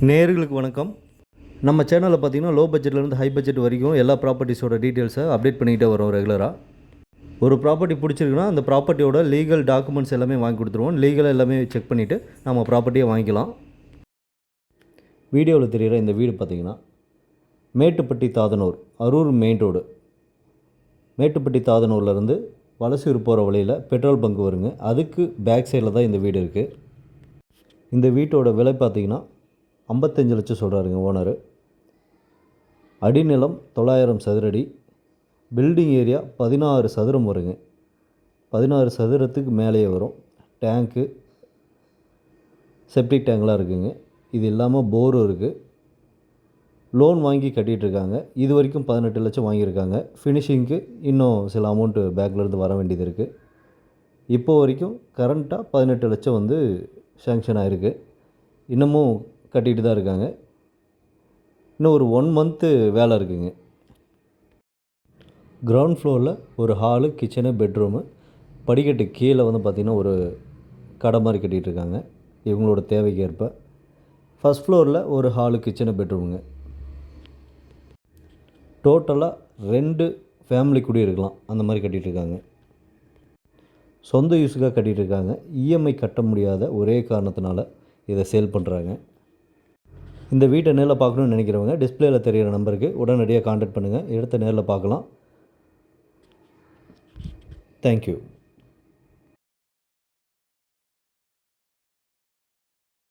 நேயர்களுக்கு வணக்கம். நம்ம சேனலில் பார்த்தீங்கன்னா லோ பட்ஜெட்லேருந்து ஹை பட்ஜெட் வரைக்கும் எல்லா ப்ராப்பர்ட்டிஸோட டீட்டெயில்ஸை அப்டேட் பண்ணிகிட்டே வரோம் ரெகுலராக. ஒரு ப்ராப்பர்ட்டி பிடிச்சிருக்குன்னா அந்த ப்ராப்பர்ட்டியோட லீகல் டாக்குமெண்ட்ஸ் எல்லாமே வாங்கி கொடுத்துருவோம். லீகலாக எல்லாமே செக் பண்ணிவிட்டு நம்ம ப்ராப்பர்ட்டியை வாங்கிக்கலாம். வீடியோவில் தெரிகிற இந்த வீடு பார்த்திங்கன்னா மேட்டுப்பட்டி தாதனூர், அரூர் மெயின் ரோடு. மேட்டுப்பட்டி தாதனூர்லேருந்து வலசூர் போகிற வழியில் பெட்ரோல் பங்க் வருங்க. அதுக்கு பேக் சைடில் தான் இந்த வீடு இருக்குது. இந்த வீட்டோட விலை பார்த்திங்கன்னா 55 லட்சம் சொல்கிறாருங்க ஓனரு. அடிநிலம் 900 சதுரடி, பில்டிங் ஏரியா 16 சதுரம் வருங்க. 16 சதுரத்துக்கு மேலேயே வரும். டேங்க்கு, செப்டிக் டேங்க்லாம் இருக்குதுங்க. இது இல்லாமல் போரும் இருக்குது. லோன் வாங்கி கட்டிகிட்ருக்காங்க. இது வரைக்கும் 18 லட்சம் வாங்கியிருக்காங்க. ஃபினிஷிங்க்கு இன்னும் சில அமௌண்ட்டு பேங்க்லேருந்து வர வேண்டியது இருக்குது. இப்போ வரைக்கும் கரண்ட்டாக 18 லட்சம் வந்து சேங்ஷன் ஆகிருக்கு. இன்னமும் கட்டிகிட்டு தான் இருக்காங்க. இன்னும் ஒரு 1 மந்த்து வேலை இருக்குதுங்க. கிரவுண்ட் ஃப்ளோரில் ஒரு ஹாலு, கிச்சனு, பெட்ரூமு, படிக்கட்டு கீழே வந்து பார்த்திங்கன்னா ஒரு கடை மாதிரி கட்டிகிட்ருக்காங்க இவங்களோட தேவைக்கு ஏற்ப. ஃபஸ்ட் ஃப்ளோரில் ஒரு ஹாலு, கிச்சனு, பெட்ரூமுங்க. டோட்டலாக 2 ஃபேமிலி குடி இருக்கலாம் அந்த மாதிரி கட்டிகிட்ருக்காங்க. சொந்த யூஸுக்காக கட்டிகிட்ருக்காங்க. இஎம்ஐ கட்ட முடியாத ஒரே காரணத்தினால இதை சேல் பண்ணுறாங்க. இந்த வீட்டை நேரில் பார்க்கணுன்னு நினைக்கிறவங்க டிஸ்பிளேயில் தெரிகிற நம்பருக்கு உடனடியாக கான்டாக்ட் பண்ணுங்கள். இடத்த நேரில் பார்க்கலாம். தேங்க்யூ.